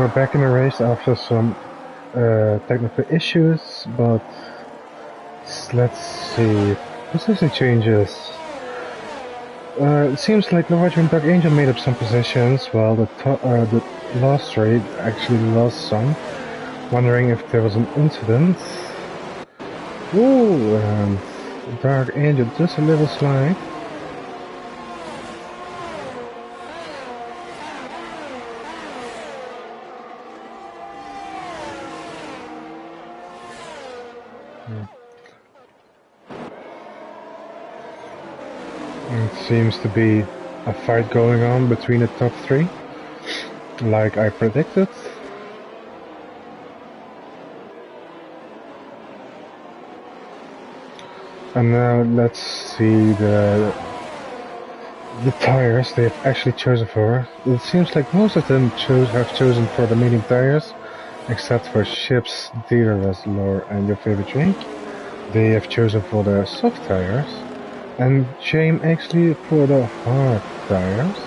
we're back in the race after some technical issues, but let's see. Position changes. It seems like Roger and Dark Angel made up some positions, while the last three actually lost some. Wondering if there was an incident. Ooh, and Dark Angel just a little slide. It seems to be a fight going on between the top three, like I predicted. And now let's see the tires they've actually chosen for. It seems like most of them have chosen for the medium tires, except for Ships, DRS, Lore, and your favorite drink. They have chosen for the soft tires, and James actually for the hard tires.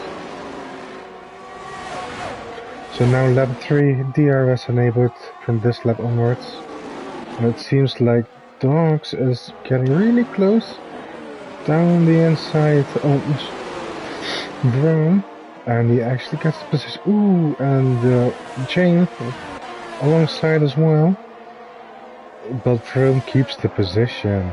So now lap 3 DRS enabled from this lap onwards, and it seems like Dogs is getting really close down the inside on Brown, and he actually gets the position. Ooh, and James alongside as well, but Brown keeps the position.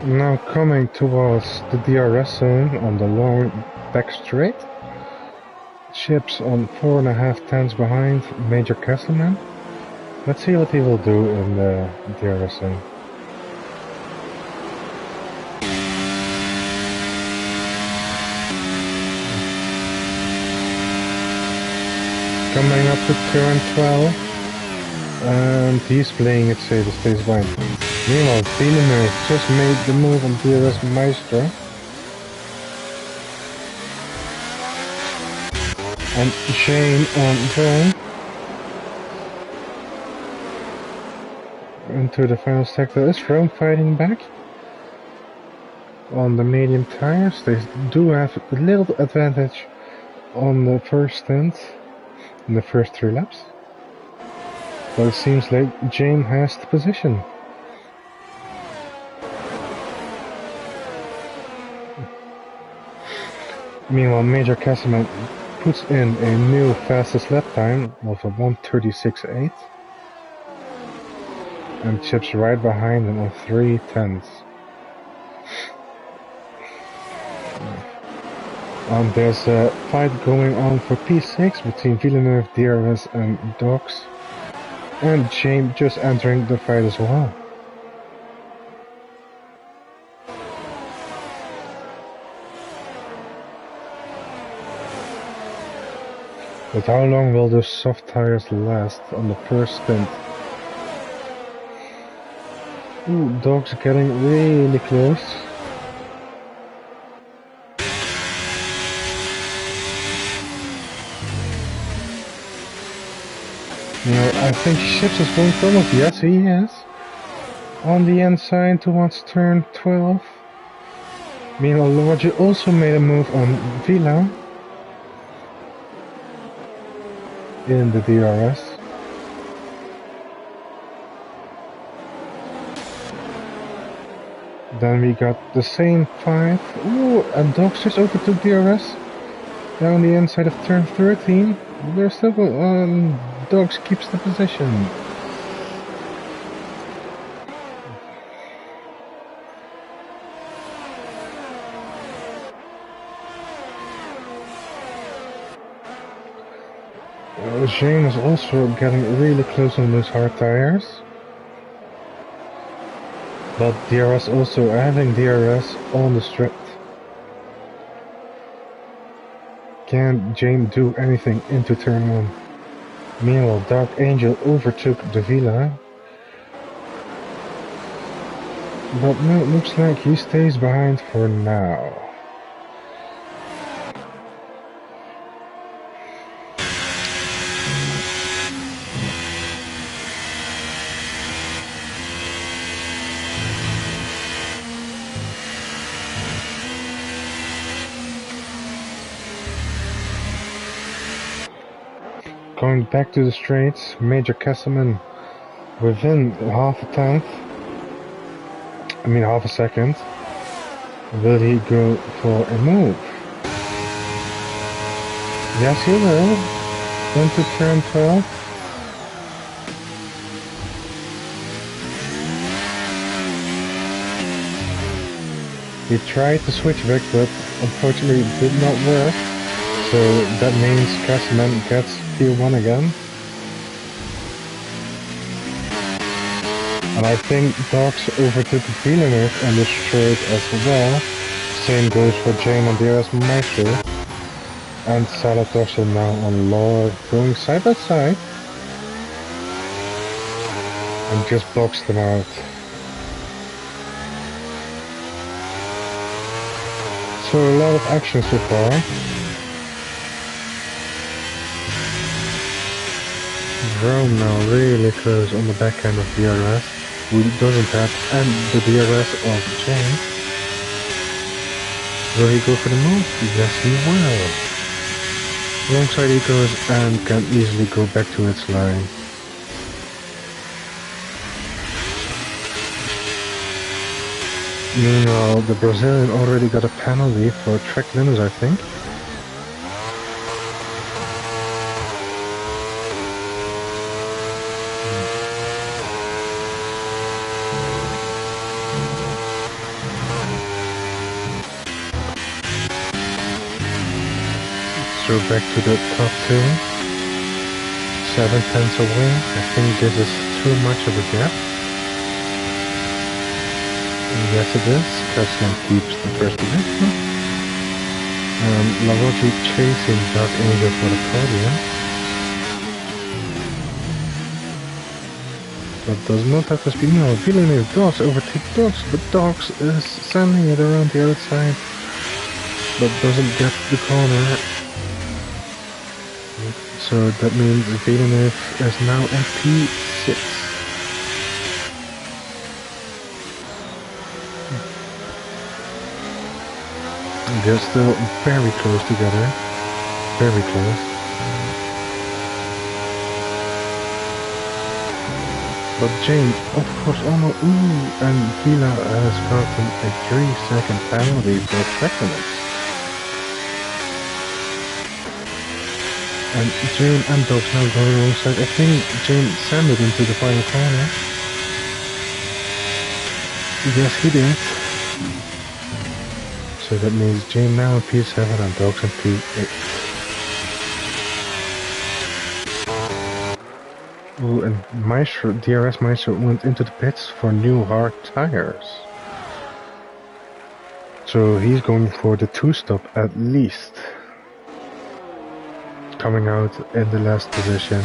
Now coming towards the DRS zone on the long back straight. Ships on 4.5 tenths behind Major Castleman. Let's see what he will do in the DRS zone. Coming up to turn 12, and he's playing it safe, stays behind. Meanwhile, Villeneuve just made the move on DRS Maestro. And Shane on Brown into the final sector. Is Rome fighting back? On the medium tires, they do have a little advantage on the first stint in the first 3 laps. But it seems like James has the position. Meanwhile, Major Castleman puts in a new fastest lap time of a 1:36.8 and chips right behind him on 3 tenths. There's a fight going on for P6 between Villeneuve, DRS and Dogs, and James just entering the fight as well. But how long will those soft tires last on the first stint? Ooh, Dogs getting really close. I think Ships is going forward. Yes, he is. On the inside towards turn 12. Meanwhile, Roger also made a move on Villa in the DRS. Then we got the same 5. Ooh, and Dogs just overtook DRS down the inside of turn 13. They're still going. Dogs keeps the position. Shane is also getting really close on those hard tires. But DRS also having DRS on the strip. Can James do anything into turn 1? Meanwhile, Dark Angel overtook the Villa. But no, it looks like he stays behind for now. Going back to the straights, Major Kesselman within half a second. Will he go for a move? Yes, he will. Into turn 12. He tried to switch back, but unfortunately it did not work. So that means Kesselman gets P1 again. And I think Dogs overtook Villeneuve on the straight as well. Same goes for Jane and DRS Maestro. And Salatoshi now on Lord, going side by side. And just blocks them out. So a lot of action so far. Rome now really close on the back end of DRS, who doesn't have and the DRS of Jane. Will he go for the move? Yes, he will. Alongside he goes and can easily go back to its line. Meanwhile, the Brazilian already got a penalty for track limits, I think. So back to the top two. 7 tenths away. I think this is too much of a gap. Yes, it is. Kesselman keeps the first position. Lavochi chasing Dark Angel for the podium. But does not have the speed. No, Villeneuve Dogs overtake Dogs, but Dogs is sending it around the outside. But doesn't get the corner. So that means Villeneuve is now at P6. They're still very close together. Very close. But Jane, of course, almost. Ooh, and Vila has gotten a 3-second penalty for track limits. And Jane and Dogs now going alongside. I think Jane sent it into the final corner. Yes, he did. So that means Jane now in P7 and Dogs in P8. Ooh, and Maestro, DRS Maestro went into the pits for new hard tires. So he's going for the 2-stop at least. Coming out in the last position.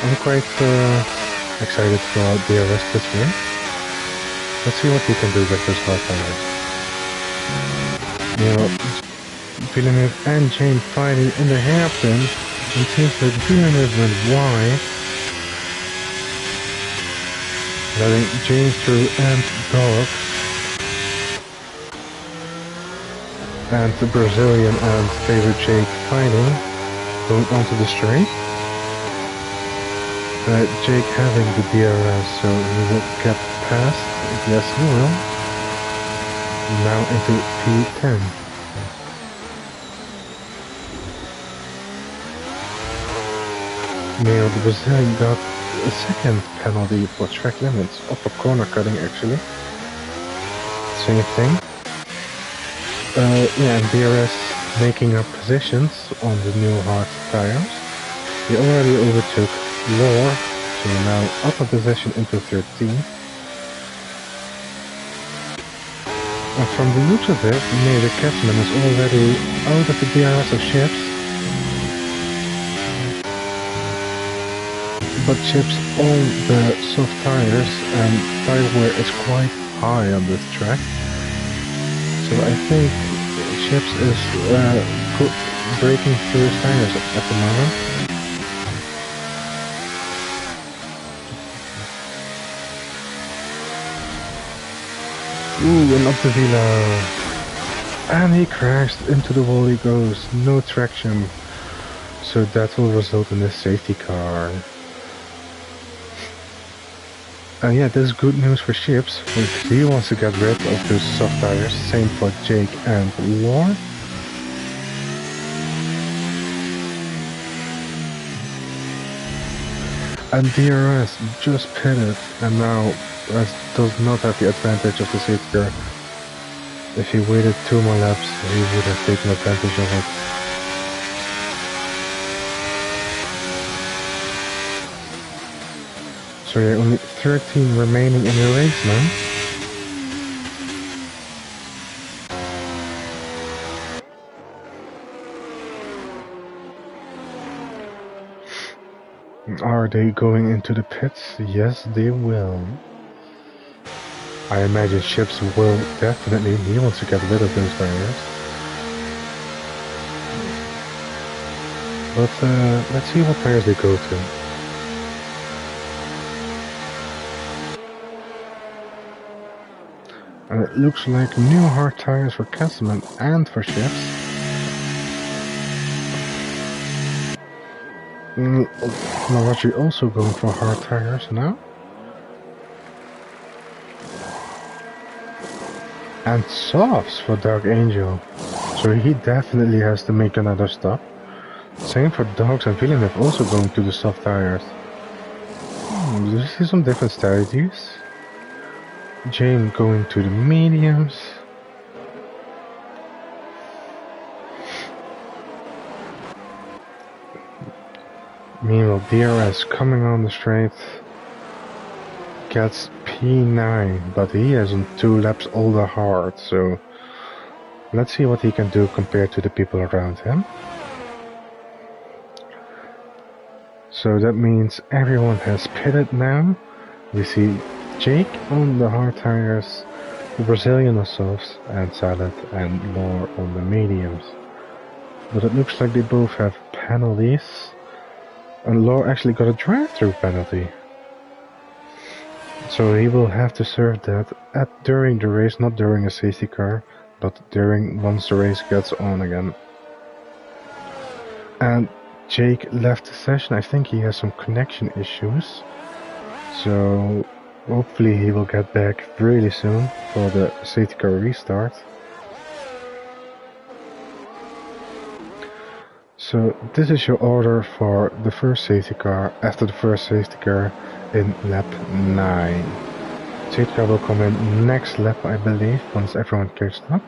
I'm quite excited for DRS this year. Let's see what he can do with this hard tires. You know, Villeneuve and Jane fighting in the hairpin. It seems like Villeneuve went wide. Letting Jane through and Dogs. And the Brazilian and favorite Jake fighting, going onto the straight. Jake having the DRS, so he will get past. Yes, he will. Now into P10. Now the Brazilian got a second penalty for track limits, or for corner cutting actually. Same thing. Yeah, and DRS making up positions on the new hard tires. He already overtook Lore, so now up a position into 13. And from the looks of it, Major Kesselman is already out of the DRS of Chips. But Chips on the soft tires, and tire wear is quite high on this track. So I think Chips is breaking through his tires at the moment. Ooh, and up the Vila. And he crashed into the wall he goes, no traction. So that will result in a safety car. And yeah, this is good news for Ships. He wants to get rid of those soft tires. Same for Jake and Lore. And DRS just pitted and now does not have the advantage of the safety car. If he waited 2 more laps, he would have taken advantage of it. So yeah, only 13 remaining in the race now. Are they going into the pits? Yes, they will. I imagine Ships will definitely. He wants to get rid of those tires. But let's see what tires they go to. It looks like new hard tires for Castleman and for Ships. Lavachi also going for hard tires now. And softs for Dark Angel. So he definitely has to make another stop. Same for Dogs and Villeneuve also going to the soft tires. Do you see some different strategies? Jane going to the mediums. Meanwhile, DRS coming on the straight gets P9, but he has on 2 laps older hard, so let's see what he can do compared to the people around him. So that means everyone has pitted now. We see Jake on the hard tires, the Brazilian on softs, and Salad and Lore on the mediums. But it looks like they both have penalties. And Lore actually got a drive-through penalty. So he will have to serve that during the race, not during a safety car, but once the race gets on again. And Jake left the session. I think he has some connection issues. So hopefully he will get back really soon for the safety car restart. So this is your order for the first safety car after the first safety car in lap 9. Safety car will come in next lap, I believe, once everyone catches up.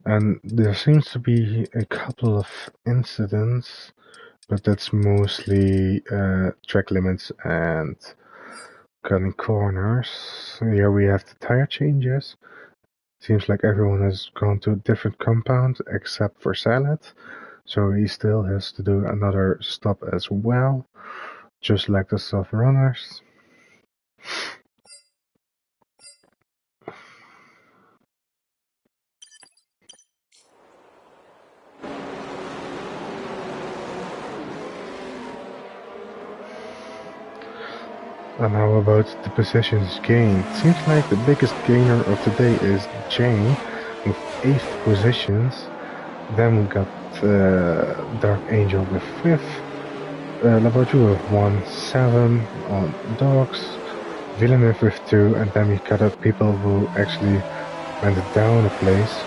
And there seems to be a couple of incidents, but that's mostly track limits and cutting corners. Here we have the tire changes. Seems like everyone has gone to a different compound except for Salad, so he still has to do another stop as well, just like the soft runners. And how about the positions gained? Seems like the biggest gainer of the day is Jane with 8th positions. Then we got Dark Angel with 5th. Laboratory with 1, 7 on Dogs. Villeneuve with 2, and then we got up people who actually went down a place.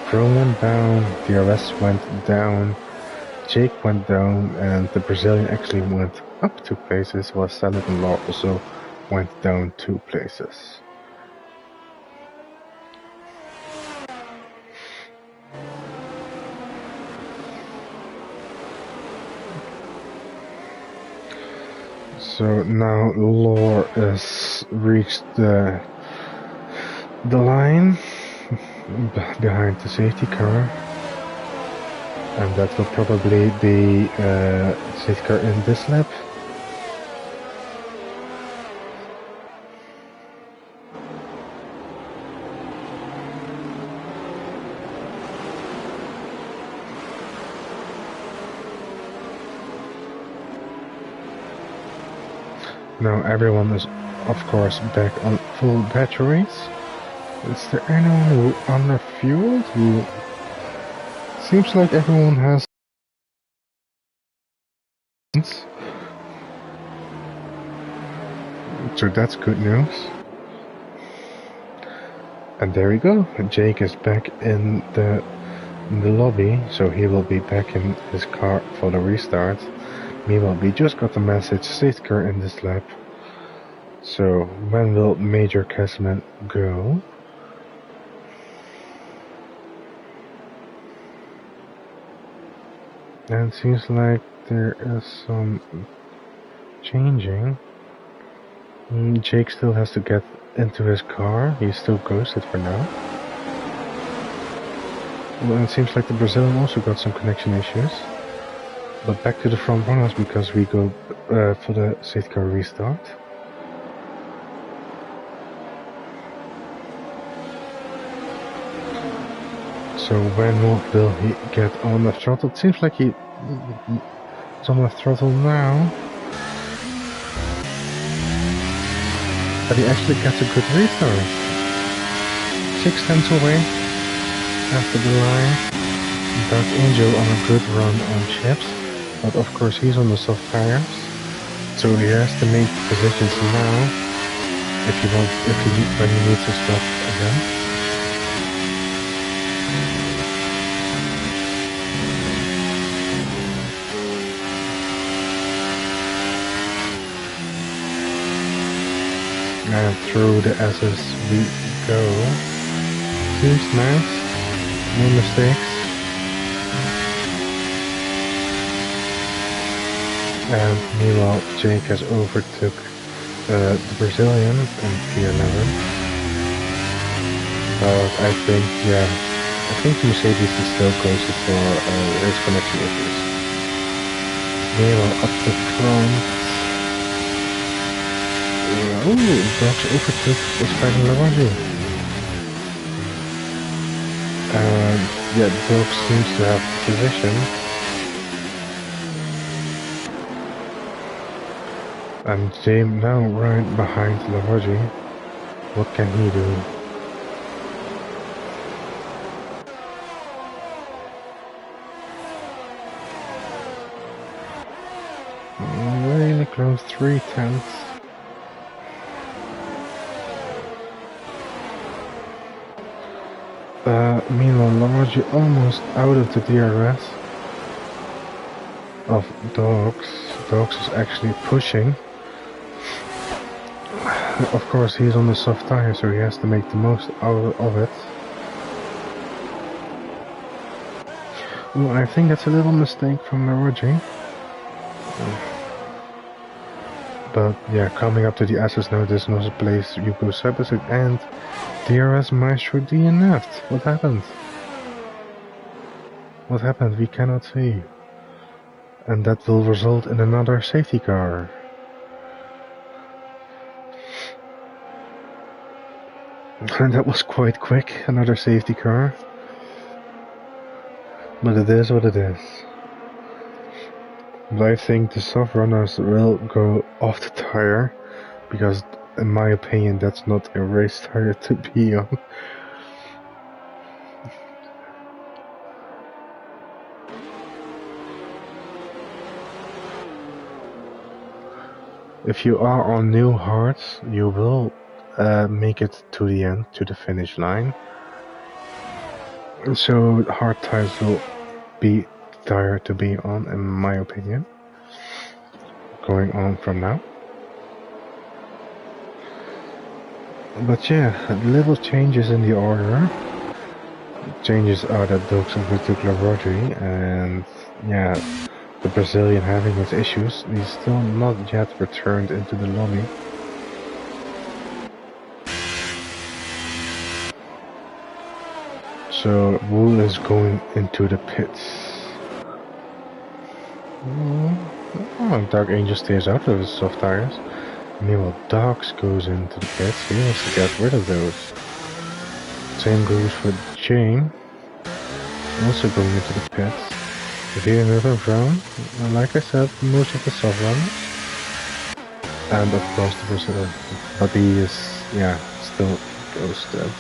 Chrome went down, DRS went down, Jake went down, and the Brazilian actually went up 2 places, while Salad and Law also went down 2 places. So now Lore has reached the line behind the safety car, and that will probably be safety car in this lap. Now everyone is, of course, back on full batteries. Is there anyone who under-fueled? Seems like everyone has. So that's good news. And there we go. Jake is back in the lobby, so he will be back in his car for the restart. Meanwhile, we just got the message, safety car in this lap. So when will Major Casman go? And it seems like there is some changing. Jake still has to get into his car. He's still ghosted for now. Well, it seems like the Brazilian also got some connection issues. But back to the front runners because we go for the safety car restart. So when will he get on the throttle? It seems like he's on the throttle now. But he actually gets a good restart. 6/10 away after the line. Dark Angel on a good run on chips. But of course he's on the soft tires. So he has to make positions now when he needs to stop again. And through the S's we go. Seems nice. No mistakes. And meanwhile, Jake has overtook the Brazilian in P11. But I think Mercedes is still closer for race connection issues. Meanwhile, up the front. Dogs overtook was fighting Lavaggi. And yeah, Dog seems to have position. And James now right behind Lavaggi. What can he do? Really close, 3/10. Meanwhile, Lavaggi almost out of the DRS of Dogs. Dogs is actually pushing. Of course, he's on the soft tire, so he has to make the most out of it. Well, I think that's a little mistake from Lavaggi. But yeah, coming up to the S's now, there's no place Yuko Sebasic and DRS Maestro DNF'd. What happened? What happened? We cannot see. And that will result in another safety car. And that was quite quick, another safety car. But it is what it is. But I think the soft runners will go off the tire, because in my opinion that's not a race tire to be on. If you are on new hards, you will make it to the end, to the finish line. So hard tires will be the tire to be on, in my opinion. Going on from now. But yeah, little changes in the order. Changes are that Dogs overtook Lavaggi, and yeah, the Brazilian having his issues. He's still not yet returned into the lobby. So Wu is going into the pits. Dark Angel stays out of his soft tires. Meanwhile, Dogs goes into the pits. He wants to get rid of those. Same goes for Jane. Also going into the pits. If he another round, like I said, most of the soft runners. And of course the Brazilian, but he is, yeah, still ghosted.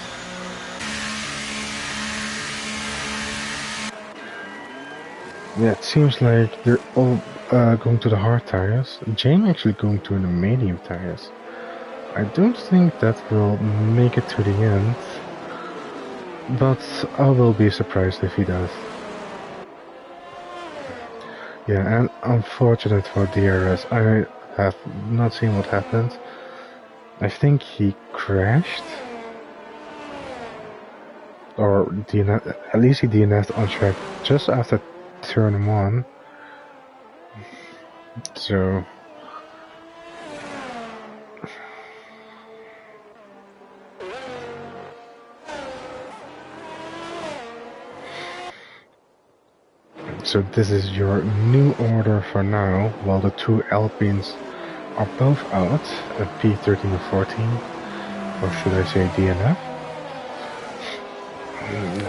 Yeah, it seems like they're all going to the hard tires. James actually going to the medium tires. I don't think that will make it to the end, but I will be surprised if he does. Yeah, and unfortunate for DRS, I have not seen what happened. I think he crashed, or at least he DNF'd on track just after turn 1. So this is your new order for now, while the two Alpines are both out at P13 and 14, or should I say DNF.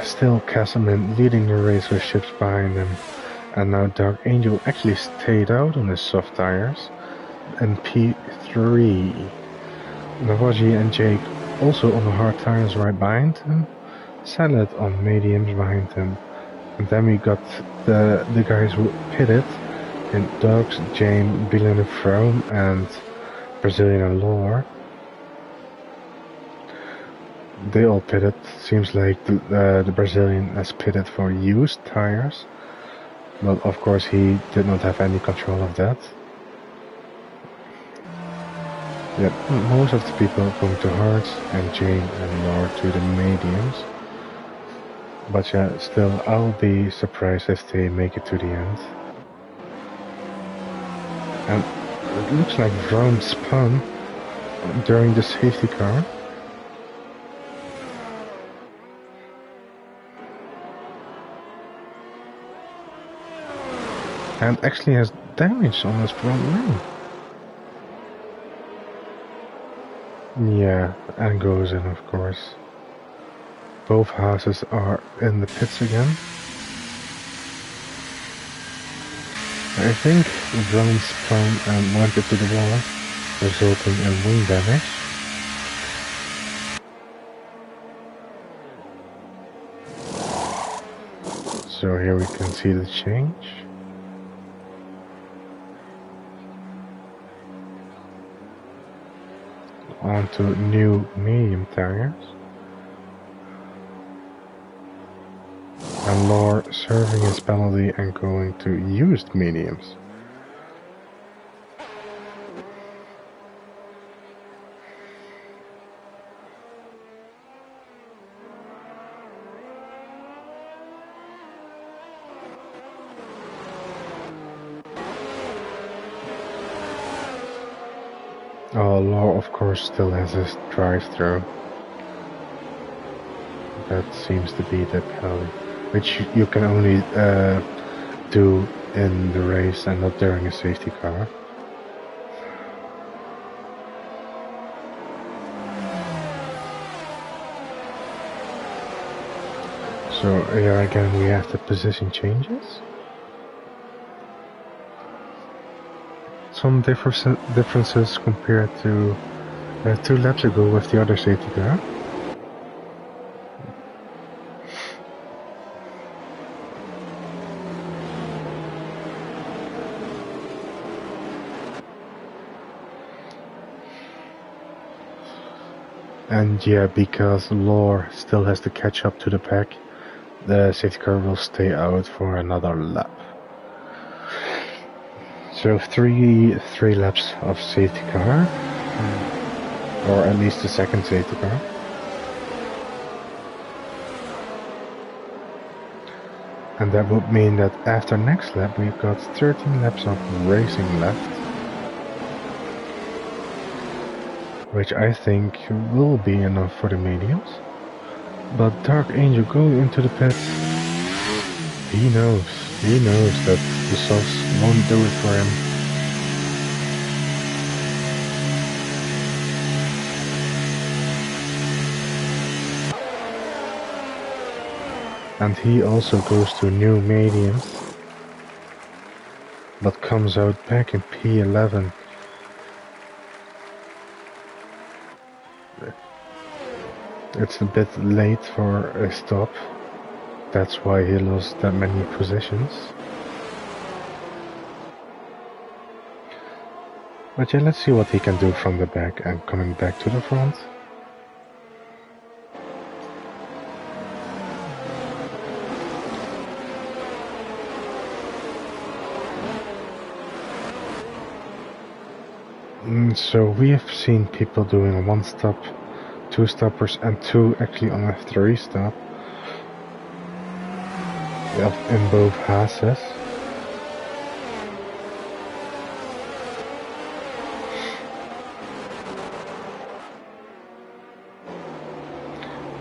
Still Castleman leading the race with ships behind him, and now Dark Angel actually stayed out on his soft tires, and P3. Navaji and Jake also on the hard tires right behind him, Salad on mediums behind him. And then we got the guys who pitted in Dogs, Jane, Bilan and Frome, and Brazilian and Lore. They all pitted. Seems like the Brazilian has pitted for used tires. But of course he did not have any control of that. Yeah, most of the people going to hards and Jane and Lore to the mediums. But yeah, still, I'll be surprised if they make it to the end. And it looks like Vroom spun during the safety car. And actually has damage on his front wing. Yeah, and goes in, of course. Both houses are in the pits again. I think Brown spun and went into the wall, resulting in wing damage. So here we can see the change. Onto new medium tires. And Lore serving his penalty and going to used mediums. Oh, Lore of course still has his drive-through. That seems to be the penalty, which you can only do in the race and not during a safety car. So here again we have the position changes. Some differences compared to 2 laps ago with the other safety car. And yeah, because Lore still has to catch up to the pack, the safety car will stay out for another lap. So three laps of safety car, or at least the second safety car. And that would mean that after next lap we've got 13 laps of racing left. Which I think will be enough for the mediums. But Dark Angel going into the pits, he knows that the softs won't do it for him. And he also goes to new mediums, but comes out back in P11. It's a bit late for a stop. That's why he lost that many positions. But yeah, let's see what he can do from the back and coming back to the front. So we have seen people doing a 1 stop, 2 stoppers and 2 actually on a 3 stop. In both Haases.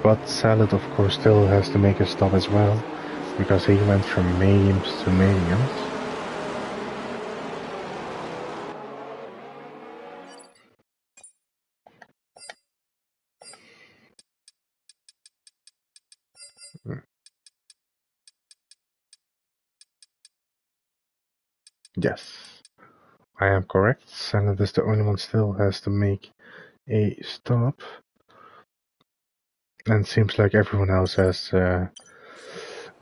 But Salad of course still has to make a stop as well, because he went from mediums to mediums. Yes, I am correct. Salad is the only one still has to make a stop. And seems like everyone else has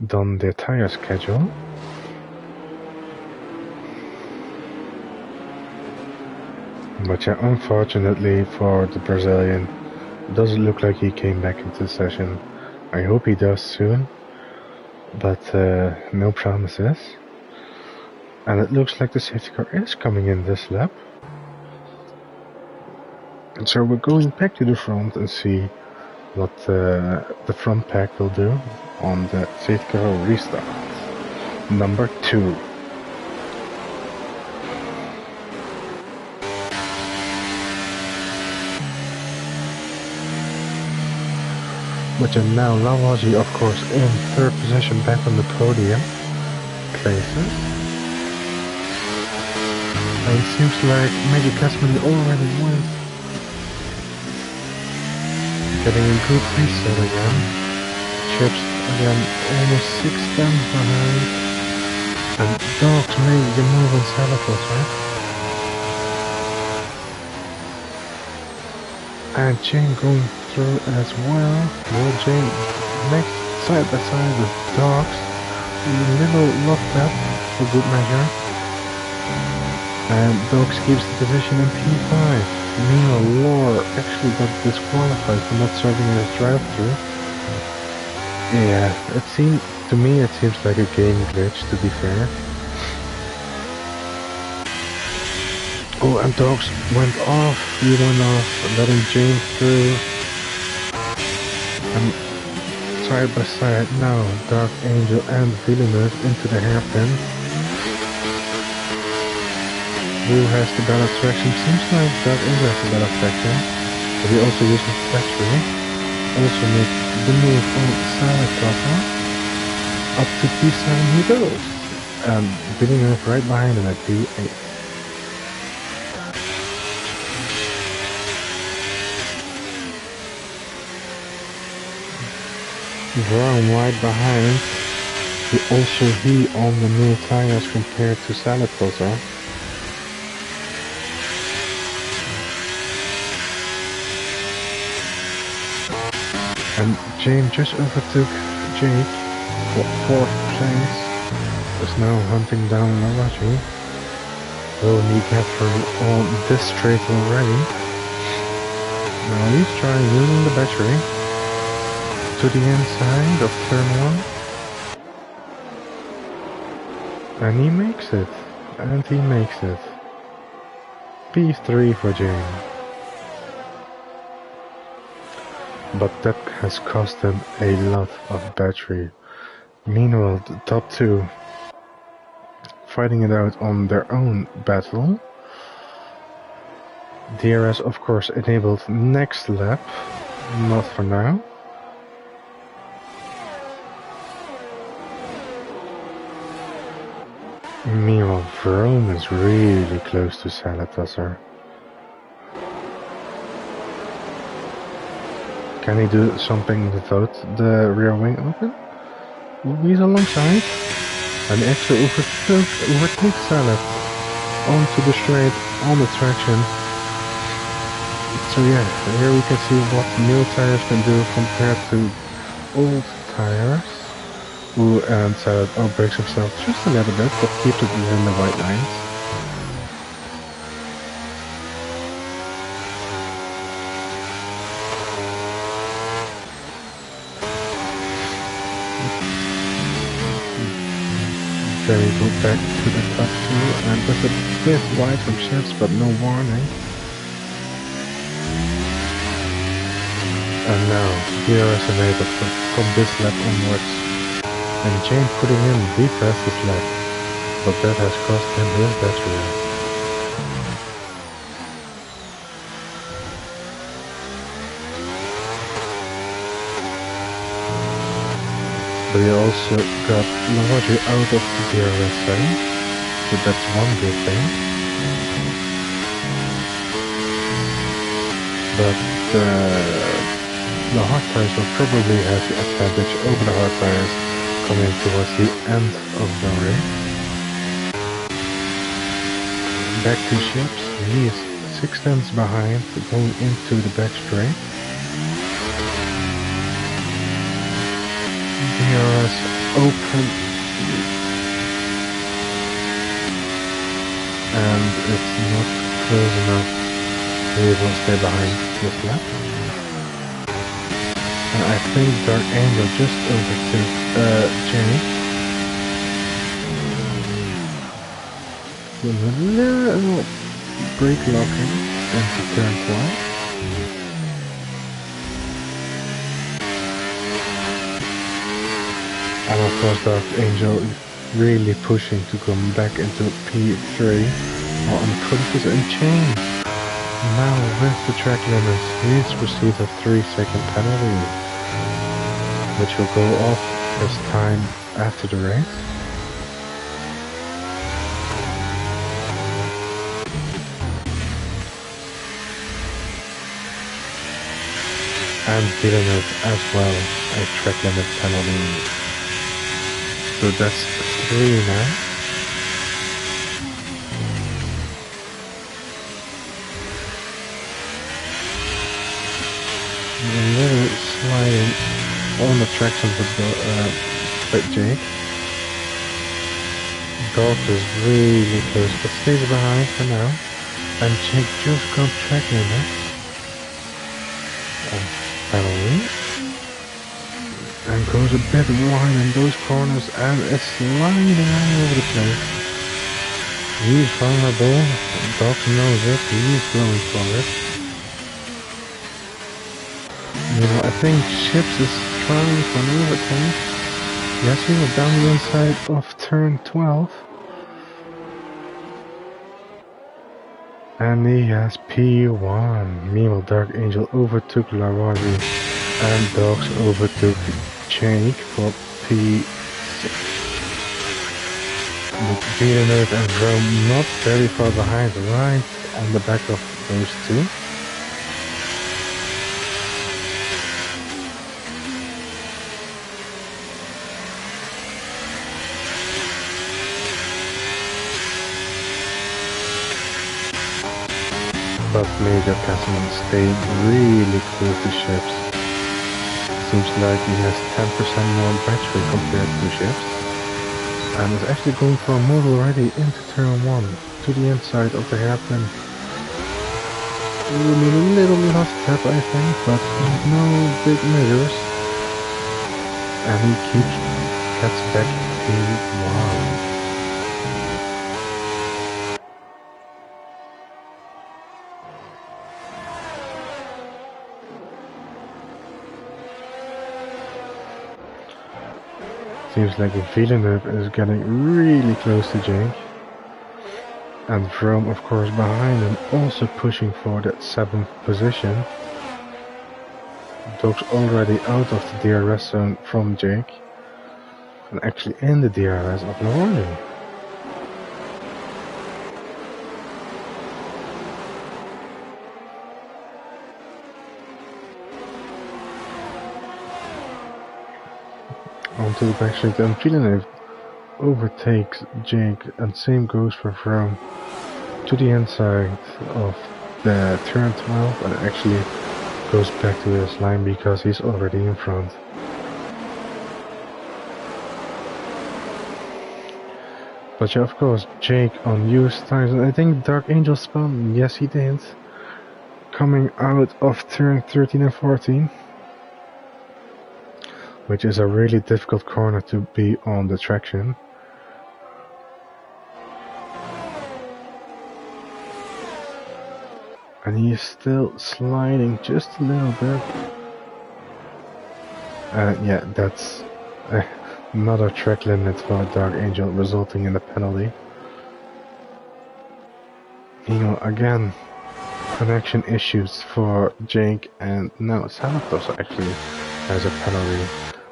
done their tire schedule. But yeah, unfortunately for the Brazilian, it doesn't look like he came back into the session. I hope he does soon, but no promises. And it looks like the safety car is coming in this lap. And so we're going back to the front and see what the front pack will do on the safety car restart. Number 2. But now Lavaji, of course, in 3rd position back on the podium places. And it seems like Maggie Casman already went. Getting a good reset again. Chips again almost 6 tenths behind. And Dogs made the move on Salvatore. And Jane going through as well. Will Jane next side by side with Dogs. A little locked up for good measure. And Dogs keeps the position in P5. Meanwhile, Lore actually got disqualified for not serving as drive-thru. Yeah, to me it seems like a game glitch, to be fair. Oh, and Dogs went off. He went off, letting Jane through. And side by side now, Dark Angel and Villeneuve into the hairpin. Who has the better traction? Seems like Dark Angel has the better traction. But he also uses battery. Also makes the move on Silent Plaza. Up to P7 he goes. And Villeneuve right behind him at P8. Brown right behind. He on the new tires compared to Salatosa. And James just overtook Jake for 4th place. Is now hunting down Lavaji. Will he get through on this straight already? Now he's trying using the battery to the inside of turn 1. And he makes it. P3 for Jane. But that has cost him a lot of battery. Meanwhile, the top 2 fighting it out on their own battle. DRS of course enabled next lap, not for now. Meanwhile, Vrome is really close to Salatasar. Can he do something without the rear wing open? He's alongside. And actually overtakes Salad onto the straight on the traction. So yeah, here we can see what new tires can do compared to old tires. Ooh, and breaks himself just a little bit, but keeps it within the white lines. Then we go back to the top two, and that's a bit wide from shifts, but no warning. And now, DRS enabled from this lap onwards. And Jane putting in the fastest lap, but that has cost him his battery. But he also got Laundry out of the DRS setting, so that's one good thing. But the hard tires will probably have the advantage over the hard tires coming towards the end of the race. Back to Ships, he is 6 tenths behind going into the back straight. DRS open, and it's not close enough. He will stay behind this lap. And I think Dark Angel just overtook Jenny. With a little brake locking into turn 12. And of course Dark Angel really pushing to come back into P3 while on focus and change. Now with the track limits, he's received a 3-second penalty, which will go off his time after the race. And Villeneuve as well, a track limit penalty. So that's 3 now. A little sliding on the traction with Jake. Dog is really close, but stays behind for now. And Jake just got track limit. Penalty. And goes a bit wide in those corners and is sliding all over the place. He's vulnerable. Dog knows it. He's going for it. You know, I think Ships is trying for an overtake. Yes, he was down the inside of turn 12. And he has P1. Meanwhile, Dark Angel overtook Larosi and Dogs overtook Jake for P6. But Villeneuve and Rome not very far behind, right on the back of those two. But Major Cassiman stayed really close to Ships. Seems like he has 10% more battery compared to Ships. And is actually going for a move already into turn 1, to the inside of the hairpin. Will be a little bit off tap, I think, but no big measures. And he gets back P1. Seems like Villeneuve is getting really close to Jake. And Vroom, of course, behind him, also pushing for that 7th position. Dog's already out of the DRS zone from Jake. And actually in the DRS of Lawardi. Onto the backstreet, and Villeneuve overtakes Jake, and same goes for Vroom to the inside of the turn 12, but it actually goes back to his line because he's already in front. But yeah, of course, Jake on used tires, and I think Dark Angel spun. Yes, he did. Coming out of turn 13 and 14. Which is a really difficult corner to be on the traction. And he is still sliding just a little bit. Yeah, that's another track limit for Dark Angel, resulting in a penalty. You know, again, connection issues for Jake, and no, Santos actually has a penalty.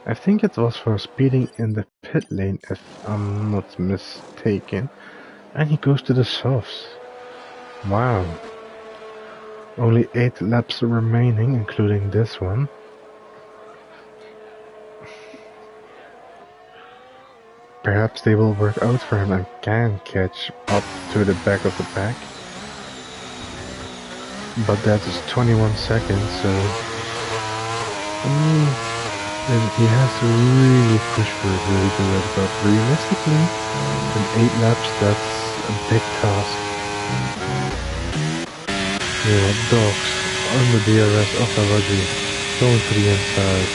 I think it was for speeding in the pit lane, if I'm not mistaken. And he goes to the softs. Wow. Only 8 laps remaining, including this one. Perhaps they will work out for him and can catch up to the back of the pack. But that is 21 seconds, so he has to really push for it, really do it. But realistically, in 8 laps, that's a big task. Yeah, Dogs on the DRS of Lavaji, going to the inside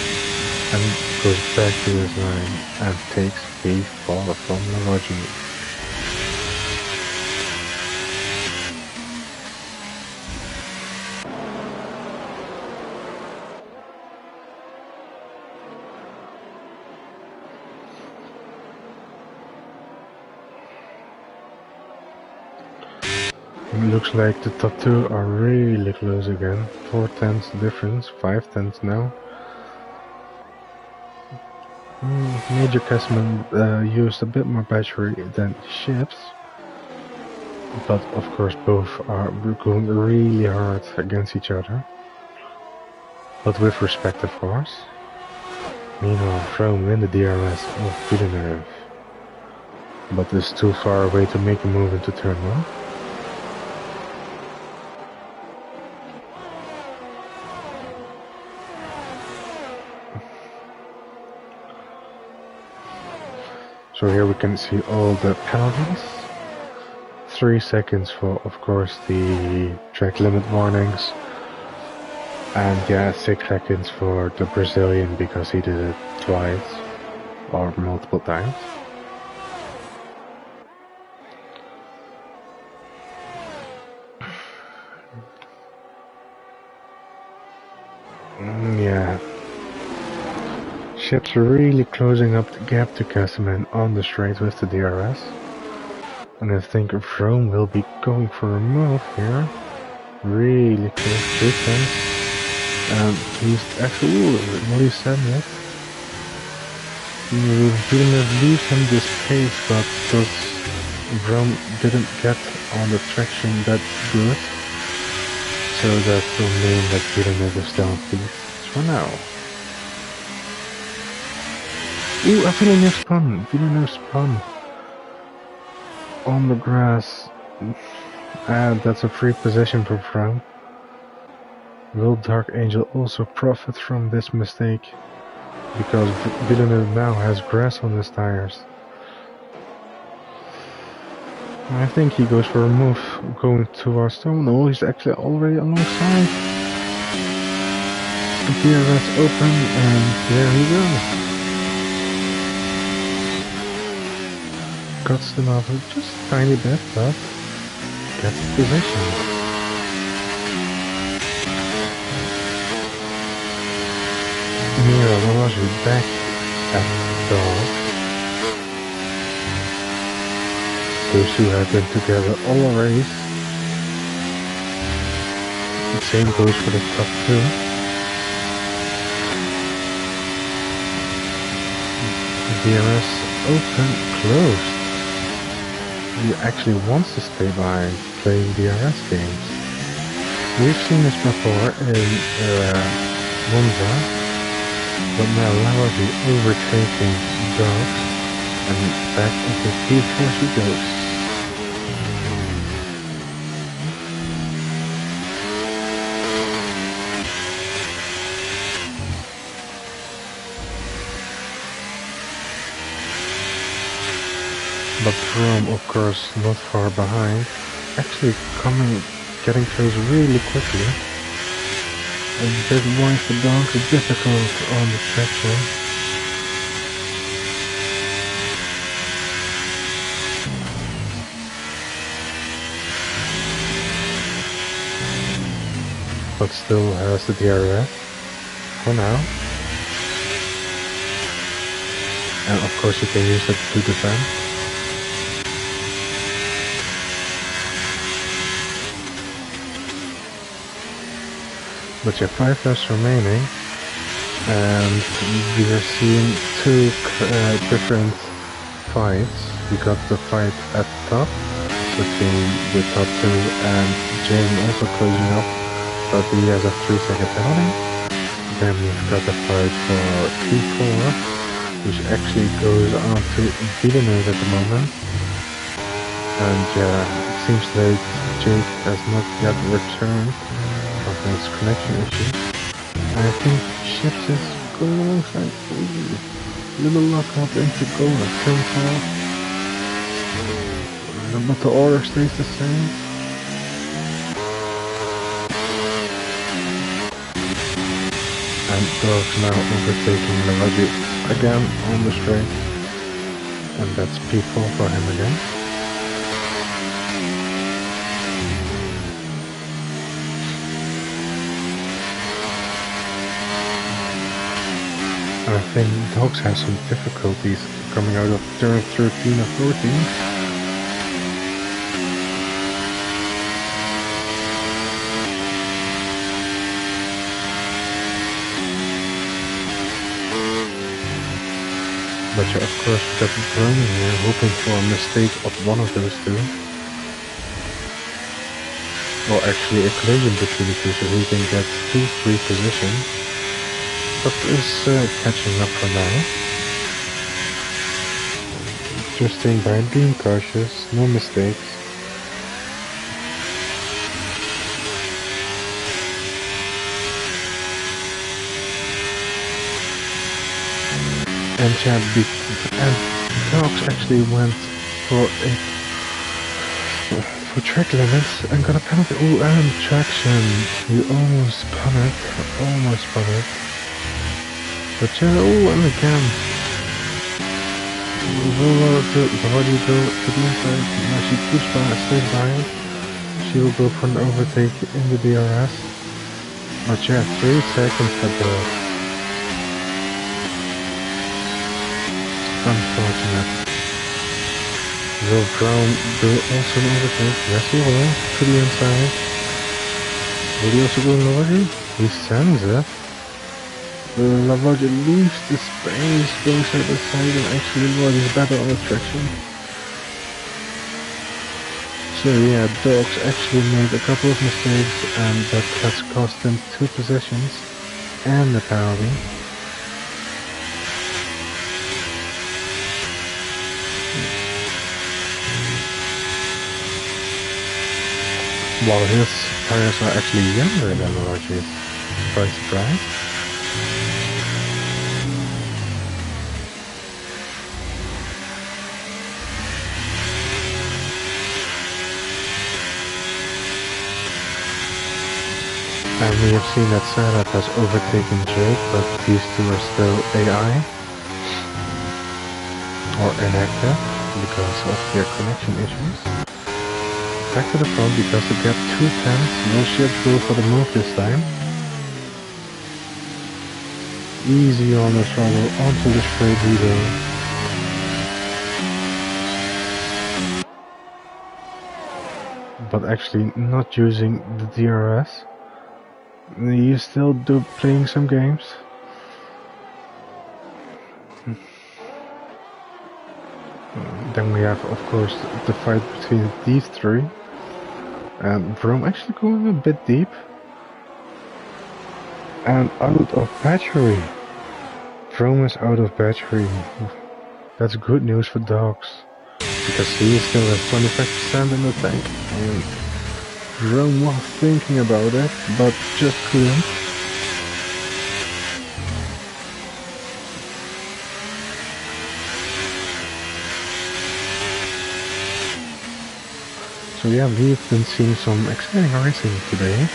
and goes back to his line and takes P4 from Lavaji. It looks like the top 2 are really close again. 4 tenths difference, 5 tenths now. Major Cashman used a bit more battery than Ships, but of course both are going really hard against each other, but with respect of course. Meanwhile, Froome in the DRS of Villeneuve, but is too far away to make a move into turn 1. So here we can see all the penalties. 3 seconds for, of course, the track limit warnings. And yeah, 6 seconds for the Brazilian because he did it twice or multiple times. Yeah. Ships are really closing up the gap to Castleman on the straight with the DRS. And I think Froome will be going for a move here. Really close distance. And he's actually, what he said yet? Villeneuve leaves him this pace, but because Froome didn't get on the traction that good. So that will mean that Villeneuve is down please for now. Ooh, a Villeneuve spun on the grass, and that's a free position for Froome. Will Dark Angel also profit from this mistake? Because Villeneuve now has grass on his tires. I think he goes for a move going towards Stone. No, he's actually already alongside. The DRS open, and there he goes. Cuts them off just a tiny bit, but gets the position. Mira Lavaji back at the dog. Those two have been together all race. The same goes for the top 2. DRS open, closed. He actually wants to stay behind playing DRS games. We've seen this before in Monza, but now Lavaji overtaking Dogs, and back into P4 she goes. But Rome, of course, not far behind. Actually getting close really quickly. And this makes the dogs difficult on the traction. But still has the DRS for now. And of course you can use it to defend. But you have 5 laps remaining, and we are seeing two different fights. We got the fight at the top between the top two and Jane also closing up, but he has a 3-second penalty. Then we've got the fight for P4, which actually goes on to Villeneuve at the moment. And yeah, it seems like Jake has not yet returned from his connection issue. And I think Ships is going alongside. Little lock up into goal at turn 4. But the order stays the same. And Dogs now overtaking Lavaggi again on the straight. And that's P4 for him again. I think Dogs have some difficulties coming out of turn 13 or 14. But yeah, of course, we got Browning here, hoping for a mistake of one of those two. Or actually a collision between the two, so he can get 2 free positions. But is catching up for now. Just staying behind, being cautious, no mistakes. And Dogs actually went for track limits and got a penalty. Oh, and traction. You almost spun it. But yeah, oh, and again. Lavaggi go to the inside. Now she pushed by, stays behind. She will go for an overtake in the DRS. But yeah, 3 seconds at the unfortunate. Will Brown do also an overtake? Yes, he will. To the inside. Will he also go in Lavaggi? He sends it. Lavaggi leaves the space, going side by side, and actually Lavaggi's better on the traction. So yeah, Dogs actually made a couple of mistakes, and that has cost him 2 positions and the penalty. While his tires are actually younger than Lavaggi's. Surprise. And we have seen that Sarah has overtaken Jake, but these two are still AI or inactive because of their connection issues. Back to the front because they get 2 tenths. No Ships go for the move this time. Easy on the throttle onto the straight leader. But actually not using the DRS. He's still playing some games. Then we have, of course, the fight between these 3. And Rome actually going a bit deep. And out of battery. Rome is out of battery. That's good news for Dogs. Because he still has 25% in the tank. And Rome was thinking about it, but just couldn't. So yeah, we've been seeing some exciting racing today.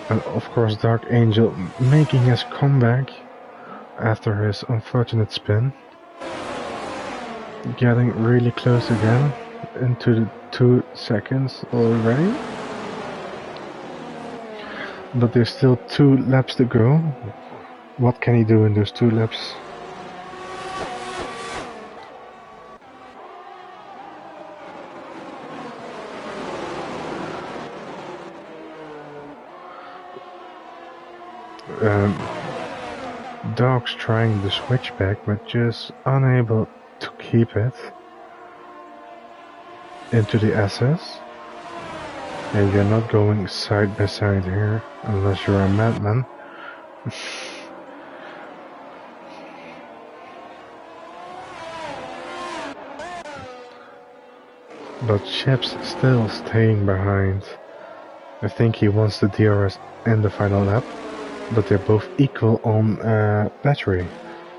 And of course Dark Angel making his comeback after his unfortunate spin. Getting really close again into the 2 seconds already. But there's still 2 laps to go. What can he do in those 2 laps? Dog's trying the switchback, but just unable to keep it into the SS. And you're not going side by side here, unless you're a madman. But Chip's still staying behind. I think he wants the DRS in the final lap, but they're both equal on battery.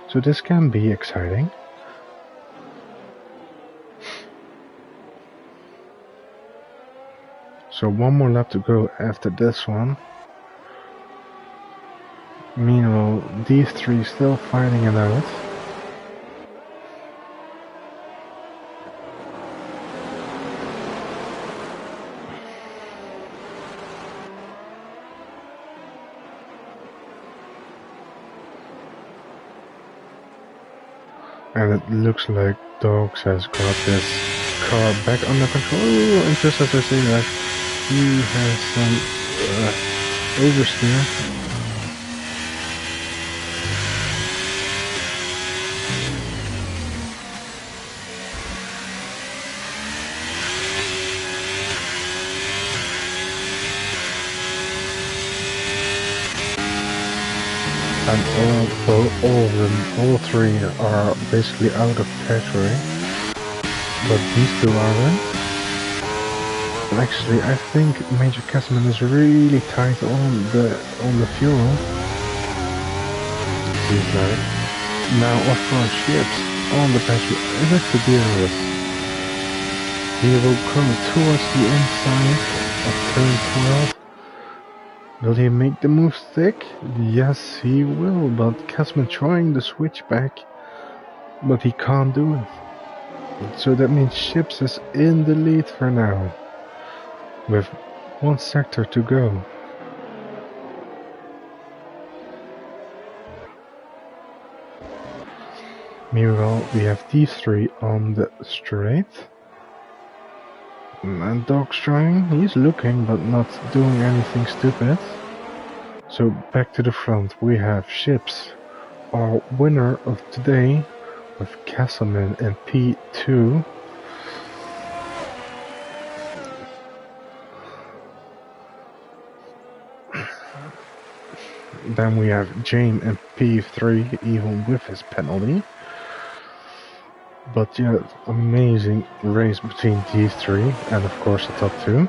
So this can be exciting. So one more lap to go after this one. Meanwhile, these 3 still fighting it out. And it looks like Dogs has got this car back under control, and just as I say that, he has some oversteer. And all 3 are basically out of territory, but these 2 aren't. And actually, I think Major Casman is really tight on the fuel. Seems like. Now, of course, Ships on the battery with the DRS. He will come towards the inside of turn 12. Will he make the move stick? Yes, he will, but Casman trying the switch back, but he can't do it. So that means Ships is in the lead for now, with 1 sector to go. Meanwhile, we have these 3 on the straight. And Dog's trying, he's looking but not doing anything stupid. So back to the front, we have Ships, our winner of today, with Castleman and P2. Then we have Jane and P3, even with his penalty. But yeah, amazing race between these 3, and of course the top 2.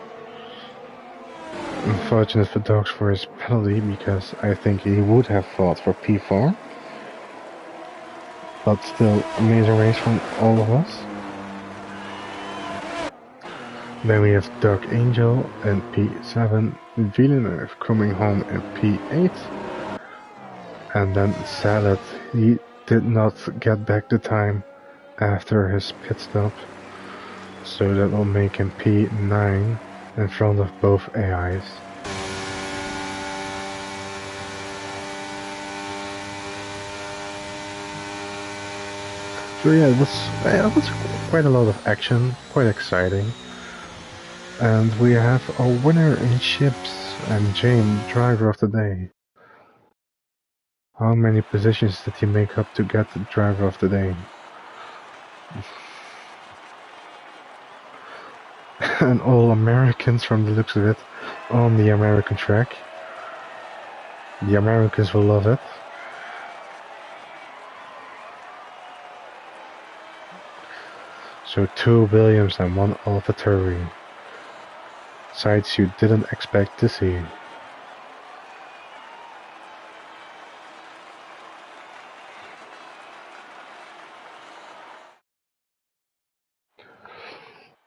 Unfortunate for Dogs for his penalty, because I think he would have fought for P4. But still, amazing race from all of us. Then we have Dark Angel and P7, Villeneuve coming home in P8. And then Salad, he did not get back the time after his pit stop. So that will make him P9 in front of both AIs. So yeah, it was quite a lot of action, quite exciting. And we have a winner in Ships and Jane, driver of the day. How many positions did he make up to get the driver of the day? And all Americans from the looks of it on the American track. The Americans will love it. So 2 Williams and 1 AlphaTauri. Sights you didn't expect to see.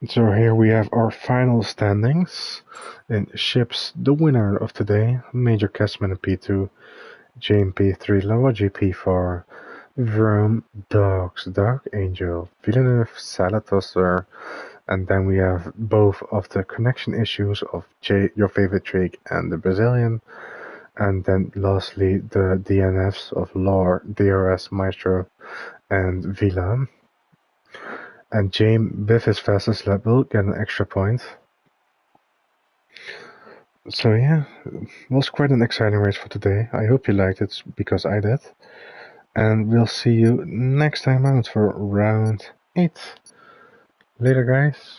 So here we have our final standings. In ships, the winner of today, Major Cashman in P2, Jane P3, Luigi P4, Vrome, Dogs, Dark Angel, Villeneuve, Salatoster, and then we have both of the connection issues of your favorite Trig and the Brazilian, and then lastly the DNFs of Lore, DRS, Maestro, and Villa. And James, with his fastest lap, will get an extra point. So yeah, it was quite an exciting race for today. I hope you liked it, because I did. And we'll see you next time out for round 8. Later, guys.